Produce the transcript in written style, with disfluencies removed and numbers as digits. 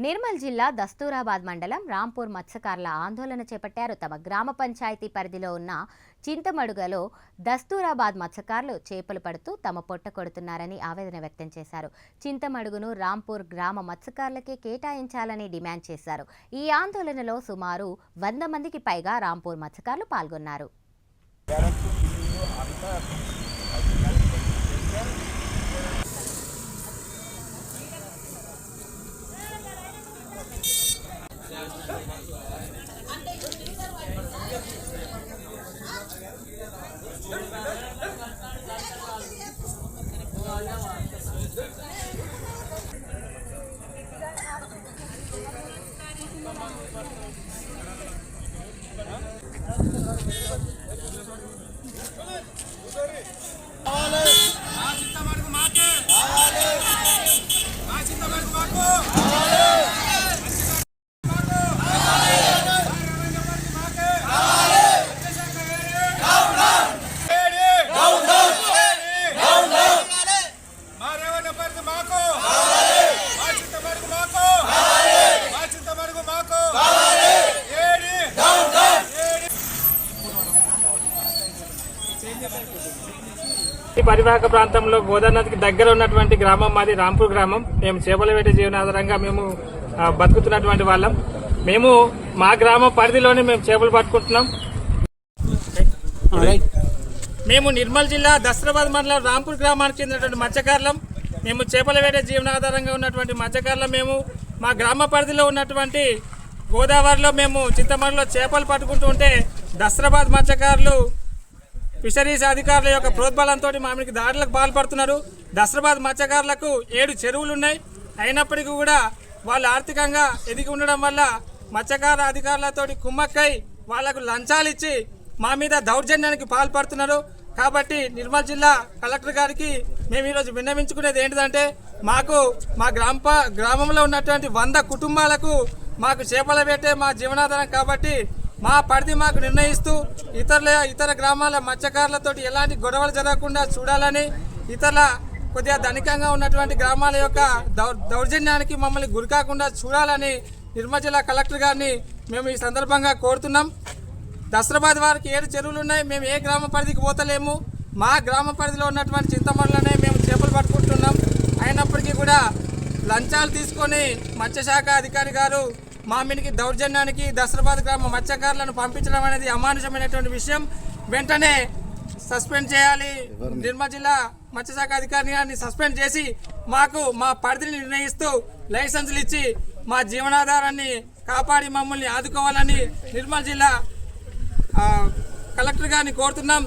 నిర్మల్ జిల్లా దస్తూరాబాద్ మండలం రాంపూర్ మత్స్యకారుల ఆందోళన చేపట్టారు. తమ గ్రామ పంచాయతీ పరిధిలో ఉన్న చింతమడుగలో దస్తూరాబాద్ మత్స్యకారులు చేపలు పడుతూ తమ పొట్ట కొడుతున్నారని ఆవేదన వ్యక్తం చేశారు. చింతమడుగును రాంపూర్ గ్రామ మత్స్యకారులకే కేటాయించాలని డిమాండ్ చేశారు. ఈ ఆందోళనలో సుమారు 100 మందికి పైగా రాంపూర్ మత్స్యకారులు పాల్గొన్నారు. పరివాహక ప్రాంతంలో గోదావరికి దగ్గర ఉన్నటువంటి గ్రామం మాది రాంపూర్ గ్రామం. మేము చేపల వేట జీవనాధారంగా మేము బతుకుతున్నటువంటి వాళ్ళం. మేము మా గ్రామ పరిధిలోనే మేము చేపలు పట్టుకుంటున్నాం. మేము నిర్మల్ జిల్లా దస్తూరాబాద్ మండలం రాంపూర్ గ్రామానికి చెందినటువంటి మత్స్యకారులం. మేము చేపల వేట జీవనాధారంగా ఉన్నటువంటి మత్స్యకారులం. మేము మా గ్రామ పరిధిలో ఉన్నటువంటి గోదావరిలో మేము చింతమడుగులో చేపలు పట్టుకుంటూ ఉంటే దస్తూరాబాద్ మత్స్యకారులు ఫిషరీస్ అధికారుల యొక్క ప్రోద్బలంతో మామిడికి దాడులకు పాల్పడుతున్నారు. దస్తూరాబాద్ మత్స్యకారులకు 7 చెరువులు ఉన్నాయి. అయినప్పటికీ కూడా వాళ్ళు ఆర్థికంగా ఎదిగి ఉండడం వల్ల మత్స్యకార అధికారులతో కుమ్మక్కై వాళ్లకు లంచాలు ఇచ్చి మా మీద దౌర్జన్యానికి పాల్పడుతున్నారు. కాబట్టి నిర్మల్ జిల్లా కలెక్టర్ గారికి మేము ఈరోజు విన్నవించుకునేది ఏంటిదంటే, మాకు మా గ్రామంలో ఉన్నటువంటి 100 కుటుంబాలకు మాకు చేపల వేటే మా జీవనాధారం. కాబట్టి మా పరిధి మాకు నిర్ణయిస్తూ ఇతర గ్రామాల మత్స్యకారులతో ఎలాంటి గొడవలు జరగకుండా చూడాలని, ఇతర కొద్దిగా ధనికంగా ఉన్నటువంటి గ్రామాల యొక్క దౌర్జన్యానికి మమ్మల్ని గురికాకుండా చూడాలని నిర్మల్ జిల్లా కలెక్టర్ గారిని మేము ఈ సందర్భంగా కోరుతున్నాం. దస్తూరాబాద్ వారికి 7 చెరువులు ఉన్నాయి. మేము ఏ గ్రామ పరిధికి పోతలేము. మా గ్రామ పరిధిలో ఉన్నటువంటి చింతమడుగులోనే మేము చేపలు పట్టుకుంటున్నాం. అయినప్పటికీ కూడా లంచాలు తీసుకొని మత్స్యశాఖ అధికారి గారు మా మీదకి దౌర్జన్యానికి దస్తూరాబాద్ గ్రామ మత్స్యకారులను పంపించడం అనేది అమానుషమైనటువంటి విషయం. వెంటనే సస్పెండ్ చేయాలి. నిర్మల్ జిల్లా మత్స్యశాఖ అధికారిని సస్పెండ్ చేసి మాకు మా పరిధిని నిర్ణయిస్తూ లైసెన్సులు ఇచ్చి మా జీవనాధారాన్ని కాపాడి మమ్మల్ని ఆదుకోవాలని నిర్మల్ జిల్లా కలెక్టర్ గారిని కోరుతున్నాం.